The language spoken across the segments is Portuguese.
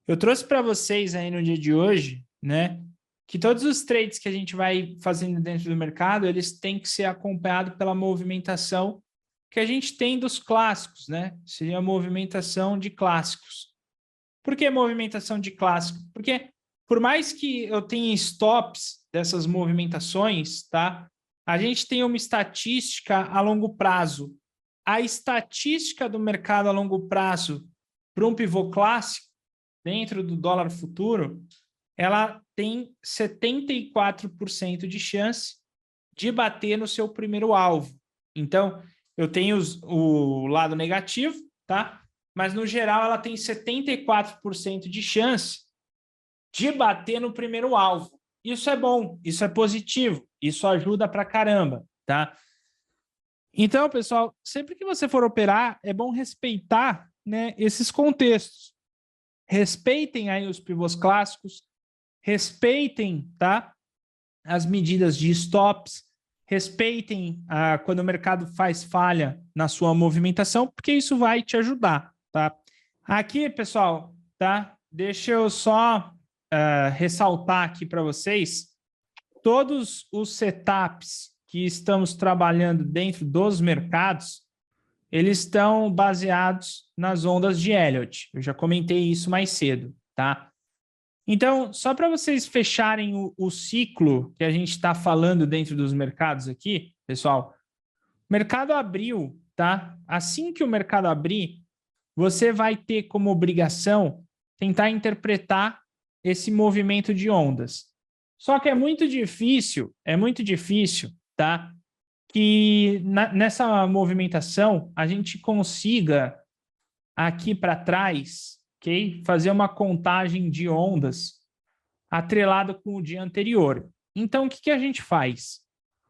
Eu trouxe para vocês aí no dia de hoje, né, que todos os trades que a gente vai fazendo dentro do mercado, eles têm que ser acompanhados pela movimentação que a gente tem dos clássicos, né? Seria a movimentação de clássicos. Por que movimentação de clássico? Porque por mais que eu tenha stops dessas movimentações, tá? A gente tem uma estatística a longo prazo. A estatística do mercado a longo prazo para um pivô clássico dentro do dólar futuro, ela tem 74% de chance de bater no seu primeiro alvo. Então, eu tenho o lado negativo, tá? Mas, no geral, ela tem 74% de chance de bater no primeiro alvo. Isso é bom, isso é positivo, isso ajuda pra caramba, tá? Então, pessoal, sempre que você for operar, é bom respeitar, né, esses contextos. Respeitem aí os pivôs clássicos, respeitem, tá, as medidas de stops, respeitem quando o mercado faz falha na sua movimentação, porque isso vai te ajudar, tá? Aqui, pessoal, tá? Deixa eu só ressaltar aqui para vocês todos os setups que estamos trabalhando dentro dos mercados, eles estão baseados nas ondas de Elliott. Eu já comentei isso mais cedo, tá? Então, só para vocês fecharem o ciclo que a gente está falando dentro dos mercados aqui, pessoal, o mercado abriu, tá? Assim que o mercado abrir, você vai ter como obrigação tentar interpretar esse movimento de ondas. Só que é muito difícil, tá? Que nessa movimentação a gente consiga aqui para trás, ok? Fazer uma contagem de ondas atrelado com o dia anterior. Então, o que a gente faz?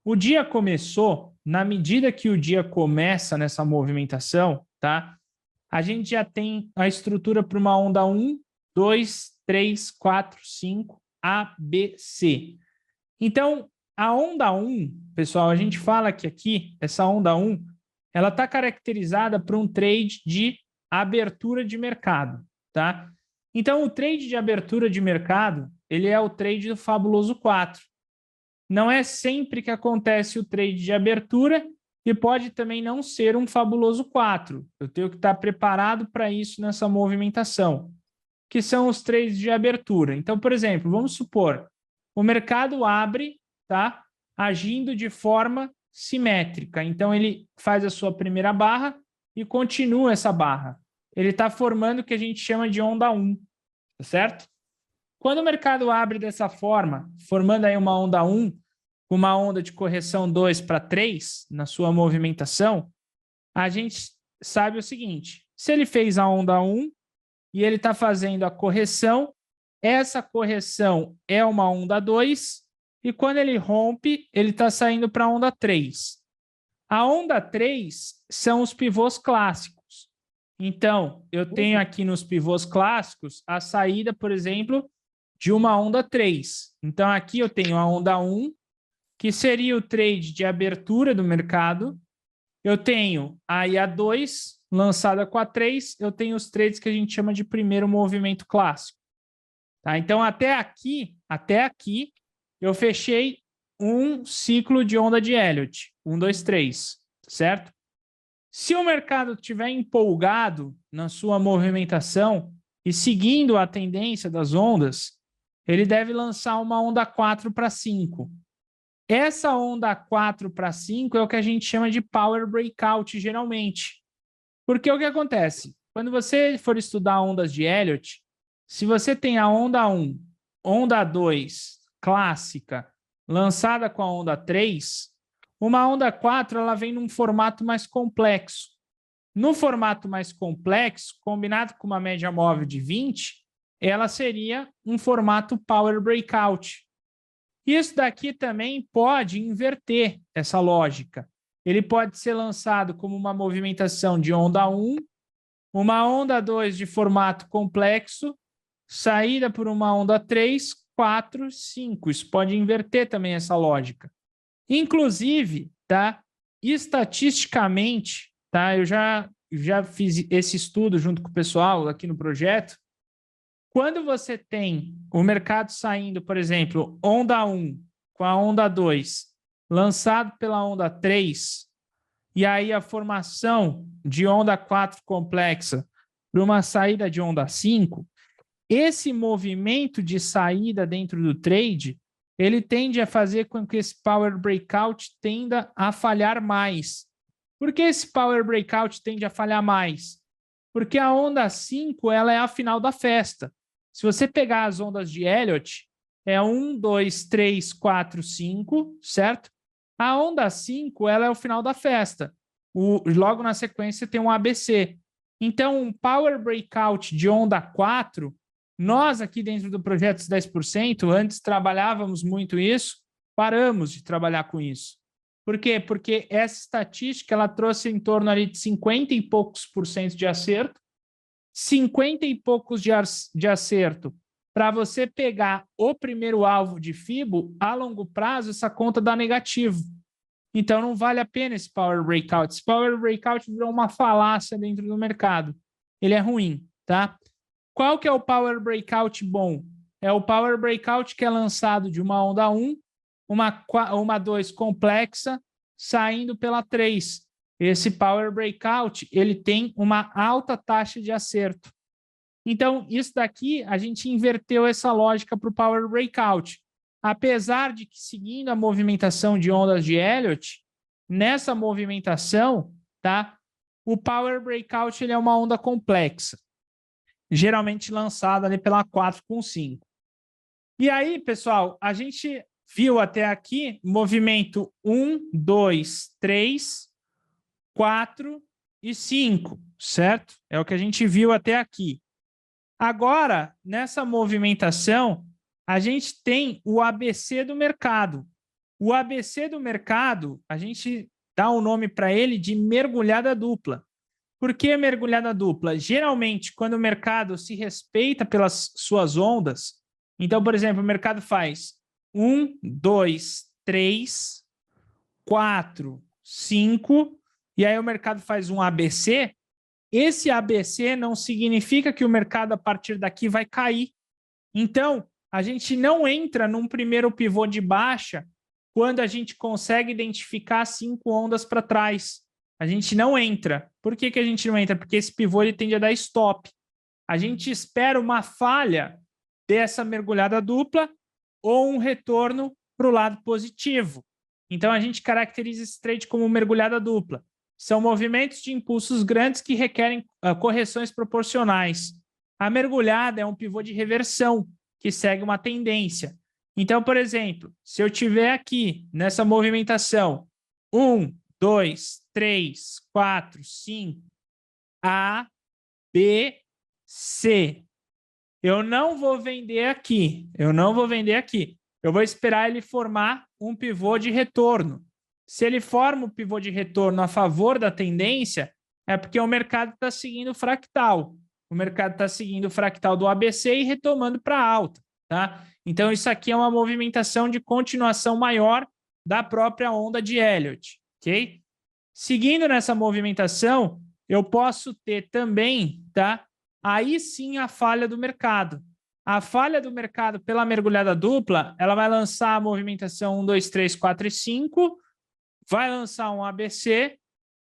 O dia começou, na medida que o dia começa nessa movimentação, tá? A gente já tem a estrutura para uma onda 1, 2, 3, 4, 5, A, B, C. Então, a onda 1, pessoal, a gente fala que aqui, essa onda 1, ela está caracterizada por um trade de abertura de mercado, tá? Então, o trade de abertura de mercado, ele é o trade do fabuloso 4. Não é sempre que acontece o trade de abertura e pode também não ser um fabuloso 4. Eu tenho que estar preparado para isso nessa movimentação, que são os trades de abertura. Então, por exemplo, vamos supor, o mercado abre, tá? Agindo de forma simétrica. Então, ele faz a sua primeira barra e continua essa barra. Ele está formando o que a gente chama de onda 1, tá certo? Quando o mercado abre dessa forma, formando aí uma onda 1, uma onda de correção 2 para 3 na sua movimentação, a gente sabe o seguinte, se ele fez a onda 1 e ele está fazendo a correção, essa correção é uma onda 2 e quando ele rompe, ele está saindo para a onda 3. A onda 3 são os pivôs clássicos. Então, eu tenho aqui nos pivôs clássicos a saída, por exemplo, de uma onda 3. Então, aqui eu tenho a onda 1, que seria o trade de abertura do mercado. Eu tenho aí a 2, lançada com a 3, eu tenho os trades que a gente chama de primeiro movimento clássico. Tá? Então, até aqui, eu fechei um ciclo de onda de Elliott. 1, 2, 3, certo? Se o mercado estiver empolgado na sua movimentação e seguindo a tendência das ondas, ele deve lançar uma onda 4 para 5. Essa onda 4 para 5 é o que a gente chama de power breakout, geralmente. Porque o que acontece? Quando você for estudar ondas de Elliott, se você tem a onda 1, onda 2, clássica, lançada com a onda 3, uma onda 4 ela vem num formato mais complexo. No formato mais complexo, combinado com uma média móvel de 20, ela seria um formato power breakout. Isso daqui também pode inverter essa lógica. Ele pode ser lançado como uma movimentação de onda 1, uma onda 2 de formato complexo, saída por uma onda 3, 4, 5. Isso pode inverter também essa lógica. Inclusive, tá? Estatisticamente, tá? Eu já fiz esse estudo junto com o pessoal aqui no projeto. Quando você tem o mercado saindo, por exemplo, onda 1 com a onda 2, lançado pela onda 3, e aí a formação de onda 4 complexa para uma saída de onda 5, esse movimento de saída dentro do trade, ele tende a fazer com que esse Power Breakout tenda a falhar mais. Por que esse Power Breakout tende a falhar mais? Porque a onda 5 ela é a final da festa. Se você pegar as ondas de Elliott, é 1, 2, 3, 4, 5, certo? A onda 5 ela é o final da festa. Logo na sequência tem um ABC. Então, um Power Breakout de onda 4, nós aqui dentro do Projetos 10%, antes trabalhávamos muito isso, paramos de trabalhar com isso. Por quê? Porque essa estatística ela trouxe em torno ali de 50 e poucos por cento de acerto, 50 e poucos de acerto. Para você pegar o primeiro alvo de FIBO, a longo prazo, essa conta dá negativo. Então, não vale a pena esse Power Breakout. Esse Power Breakout virou uma falácia dentro do mercado. Ele é ruim, tá? Qual que é o Power Breakout bom? É o Power Breakout que é lançado de uma onda 1, uma 2 complexa, saindo pela 3. Esse Power Breakout, ele tem uma alta taxa de acerto. Então, isso daqui, a gente inverteu essa lógica para o Power Breakout. Apesar de que, seguindo a movimentação de ondas de Elliott, nessa movimentação, tá? O Power Breakout ele é uma onda complexa, geralmente lançada ali pela 4 com 5. E aí, pessoal, a gente viu até aqui movimento 1, 2, 3, 4 e 5, certo? É o que a gente viu até aqui. Agora, nessa movimentação, a gente tem o ABC do mercado. O ABC do mercado, a gente dá o nome para ele de mergulhada dupla. Por que mergulhada dupla? Geralmente, quando o mercado se respeita pelas suas ondas, então, por exemplo, o mercado faz 1, 2, 3, 4, 5, e aí o mercado faz um ABC. Esse ABC não significa que o mercado, a partir daqui, vai cair. Então, a gente não entra num primeiro pivô de baixa quando a gente consegue identificar 5 ondas para trás. A gente não entra. Por que a gente não entra? Porque esse pivô ele tende a dar stop. A gente espera uma falha dessa mergulhada dupla ou um retorno para o lado positivo. Então, a gente caracteriza esse trade como mergulhada dupla. São movimentos de impulsos grandes que requerem correções proporcionais. A mergulhada é um pivô de reversão, que segue uma tendência. Então, por exemplo, se eu tiver aqui nessa movimentação 1, 2, 3, 4, 5, A, B, C, eu não vou vender aqui. Eu vou esperar ele formar um pivô de retorno. Se ele forma um pivô de retorno a favor da tendência, é porque o mercado está seguindo o fractal. O mercado está seguindo o fractal do ABC e retomando para alta, tá? Então, isso aqui é uma movimentação de continuação maior da própria onda de Elliott, ok? Seguindo nessa movimentação, eu posso ter também, tá? Aí sim a falha do mercado. A falha do mercado pela mergulhada dupla, ela vai lançar a movimentação 1, 2, 3, 4 e 5, vai lançar um ABC.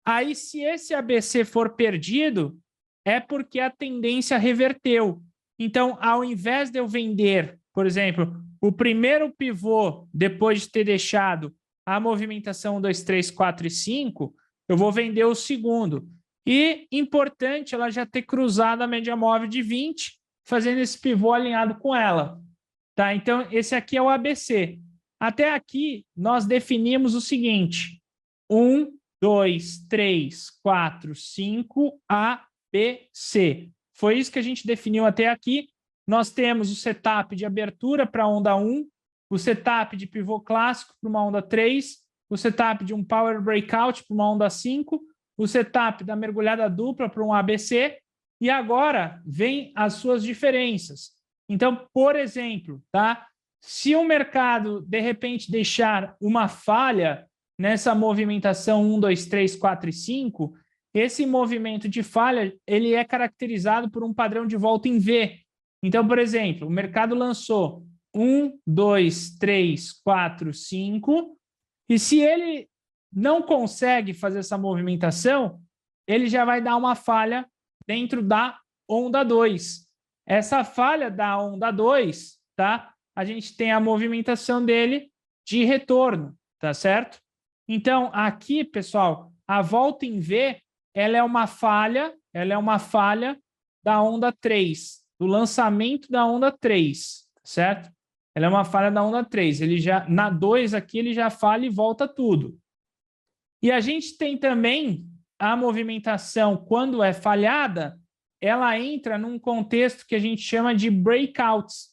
Aí, se esse ABC for perdido, é porque a tendência reverteu. Então, ao invés de eu vender, por exemplo, o primeiro pivô, depois de ter deixado a movimentação 1, 2, 3, 4 e 5, eu vou vender o segundo. E, importante, ela já ter cruzado a média móvel de 20, fazendo esse pivô alinhado com ela. Tá? Então, esse aqui é o ABC. Até aqui, nós definimos o seguinte: 1, 2, 3, 4, 5, A, B, C. Foi isso que a gente definiu até aqui. Nós temos o setup de abertura para a onda 1, o setup de pivô clássico para uma onda 3, o setup de um power breakout para uma onda 5, o setup da mergulhada dupla para um ABC, e agora vem as suas diferenças. Então, por exemplo, tá? Se o mercado, de repente, deixar uma falha nessa movimentação 1, 2, 3, 4 e 5, esse movimento de falha ele é caracterizado por um padrão de volta em V. Então, por exemplo, o mercado lançou 1, 2, 3, 4, 5, e se ele não consegue fazer essa movimentação, ele já vai dar uma falha dentro da onda 2. Essa falha da onda 2, tá? A gente tem a movimentação dele de retorno, tá certo? Então, aqui, pessoal, a volta em V, ela é uma falha da onda 3, do lançamento da onda 3, certo? Ela é uma falha da onda 3. Ele já, na 2 aqui, ele já falha e volta tudo. E a gente tem também a movimentação, quando é falhada, ela entra num contexto que a gente chama de breakouts.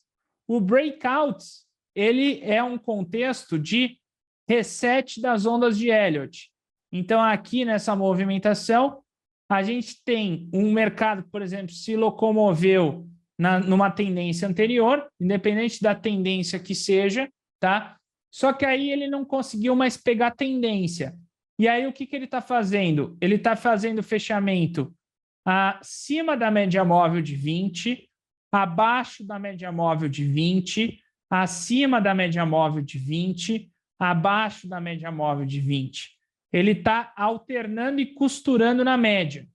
O breakouts, ele é um contexto de reset das ondas de Elliott. Então, aqui nessa movimentação, a gente tem um mercado, por exemplo, se locomoveu numa tendência anterior, independente da tendência que seja, tá? Só que aí ele não conseguiu mais pegar tendência. E aí o que ele está fazendo? Ele está fazendo fechamento acima da média móvel de 20, abaixo da média móvel de 20, acima da média móvel de 20, abaixo da média móvel de 20. Ele está alternando e costurando na média.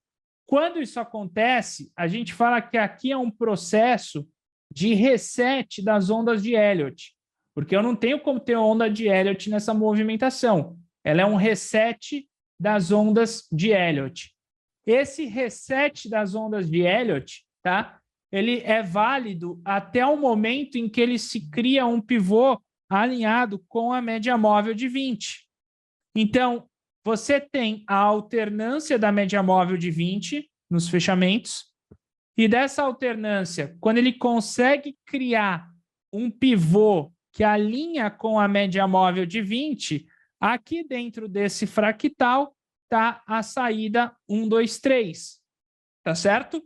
Quando isso acontece, a gente fala que aqui é um processo de reset das ondas de Elliott, porque eu não tenho como ter onda de Elliott nessa movimentação. Ela é um reset das ondas de Elliott. Esse reset das ondas de Elliott, tá? Ele é válido até o momento em que ele se cria um pivô alinhado com a média móvel de 20. Então, você tem a alternância da média móvel de 20 nos fechamentos, e dessa alternância, quando ele consegue criar um pivô que alinha com a média móvel de 20, aqui dentro desse fractal está a saída 1, 2, 3. Tá certo?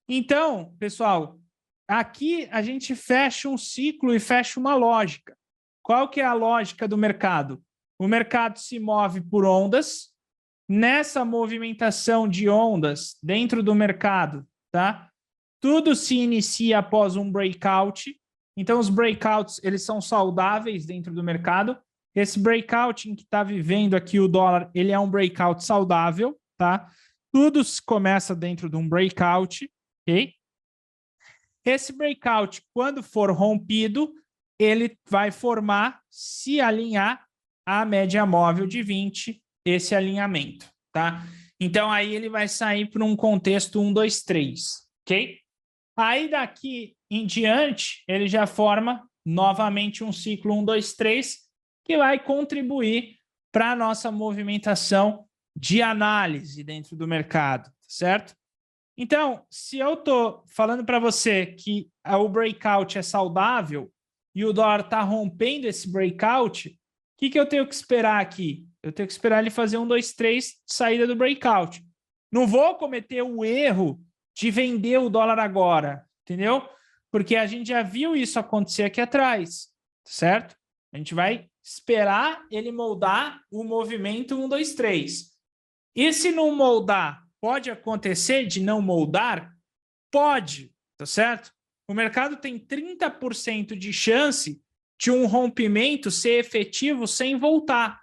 Então, pessoal, aqui a gente fecha um ciclo e fecha uma lógica. Qual que é a lógica do mercado? O mercado se move por ondas. Nessa movimentação de ondas dentro do mercado, tá? Tudo se inicia após um breakout. Então, os breakouts, eles são saudáveis dentro do mercado. Esse breakout em que está vivendo aqui o dólar, ele é um breakout saudável, tá? Tudo começa dentro de um breakout, ok? Esse breakout, quando for rompido, ele vai formar, se alinhar à média móvel de 20, esse alinhamento, tá? Então, aí ele vai sair para um contexto 1, 2, 3, ok? Aí, daqui em diante, ele já forma novamente um ciclo 1, 2, 3, que vai contribuir para a nossa movimentação de análise dentro do mercado, certo? Então, se eu estou falando para você que o breakout é saudável e o dólar está rompendo esse breakout, o que eu tenho que esperar aqui? Eu tenho que esperar ele fazer 1, 2, 3, saída do breakout. Não vou cometer o erro de vender o dólar agora, entendeu? Porque a gente já viu isso acontecer aqui atrás, certo? A gente vai esperar ele moldar o movimento 1, 2, 3. E se não moldar, pode acontecer de não moldar? Pode, tá certo? O mercado tem 30% de chance de um rompimento ser efetivo sem voltar.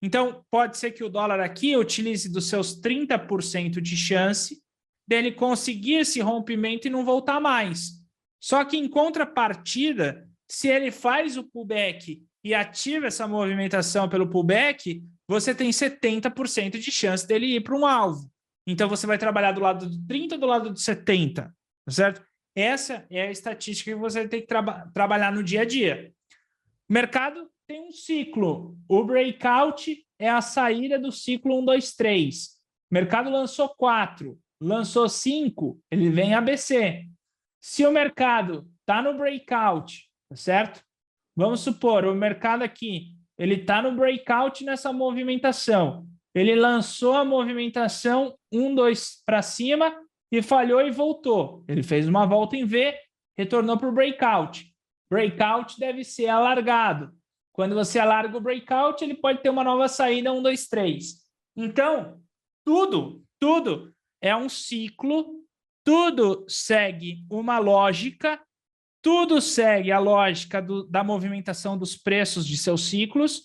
Então, pode ser que o dólar aqui utilize dos seus 30% de chance dele conseguir esse rompimento e não voltar mais. Só que, em contrapartida, se ele faz o pullback e ativa essa movimentação pelo pullback, você tem 70% de chance dele ir para um alvo. Então, você vai trabalhar do lado do 30 do lado do 70, tá certo? Essa é a estatística que você tem que trabalhar no dia a dia. O mercado tem um ciclo. O breakout é a saída do ciclo 1, 2, 3. O mercado lançou 4, lançou 5, ele vem ABC. Se o mercado está no breakout, tá certo? Vamos supor, o mercado aqui, ele está no breakout nessa movimentação. Ele lançou a movimentação 1, 2 para cima e falhou e voltou. Ele fez uma volta em V, retornou para o breakout. Breakout deve ser alargado. Quando você alarga o breakout, ele pode ter uma nova saída 1, 2, 3. Então, tudo é um ciclo, tudo segue uma lógica tudo segue a lógica da movimentação dos preços de seus ciclos.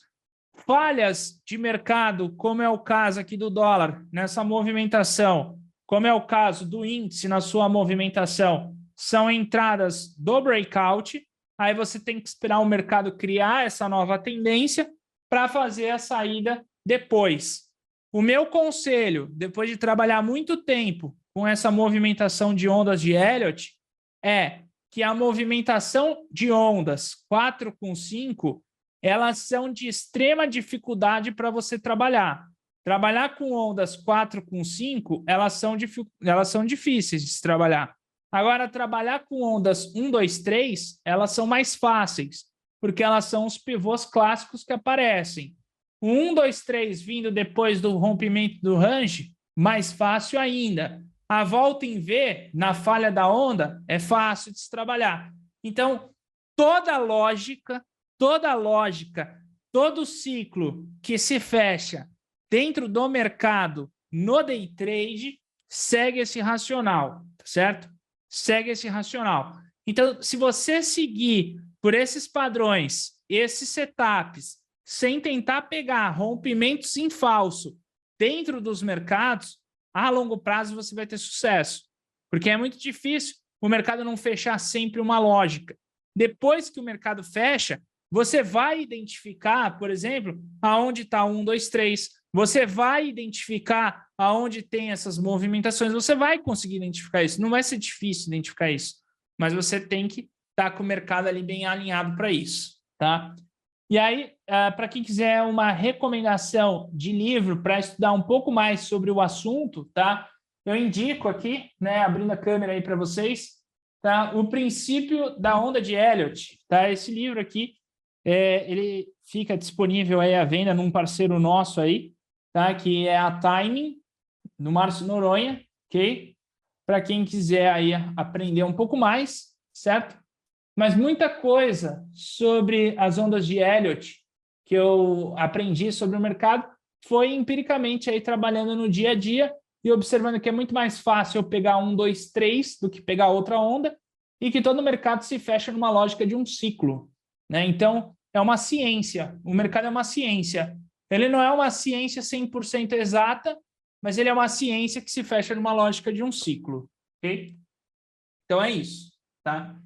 Falhas de mercado, como é o caso aqui do dólar, nessa movimentação, como é o caso do índice na sua movimentação, são entradas do breakout. Aí você tem que esperar o mercado criar essa nova tendência para fazer a saída depois. O meu conselho, depois de trabalhar muito tempo com essa movimentação de ondas de Elliott, é que a movimentação de ondas 4 com 5, elas são de extrema dificuldade para você trabalhar. Trabalhar com ondas 4 com 5, elas são difíceis de se trabalhar. Agora, trabalhar com ondas 1, 2, 3, elas são mais fáceis, porque elas são os pivôs clássicos que aparecem. O 1, 2, 3 vindo depois do rompimento do range, mais fácil ainda. A volta em V, na falha da onda, é fácil de se trabalhar. Então, toda lógica, todo ciclo que se fecha dentro do mercado no day trade segue esse racional, certo? Segue esse racional. Então, se você seguir por esses padrões, esses setups, sem tentar pegar rompimentos em falso dentro dos mercados, a longo prazo você vai ter sucesso. Porque é muito difícil o mercado não fechar sempre uma lógica. Depois que o mercado fecha, você vai identificar, por exemplo, aonde está 1, 2, 3. Você vai identificar aonde tem essas movimentações. Você vai conseguir identificar isso. Não vai ser difícil identificar isso. Mas você tem que estar com o mercado ali bem alinhado para isso, tá? E aí, para quem quiser uma recomendação de livro para estudar um pouco mais sobre o assunto, tá? Eu indico aqui, né, abrindo a câmera aí para vocês, tá? O Princípio da Onda de Elliott, tá? Esse livro aqui, ele fica disponível aí à venda num parceiro nosso aí, tá? Que é a Timing, no Márcio Noronha, ok? Para quem quiser aí aprender um pouco mais, certo? Mas muita coisa sobre as ondas de Elliott que eu aprendi sobre o mercado foi empiricamente aí trabalhando no dia a dia e observando que é muito mais fácil eu pegar 1, 2, 3 do que pegar outra onda e que todo mercado se fecha numa lógica de um ciclo, né? Então, é uma ciência. O mercado é uma ciência. Ele não é uma ciência 100% exata, mas ele é uma ciência que se fecha numa lógica de um ciclo, ok? Então, é isso, tá?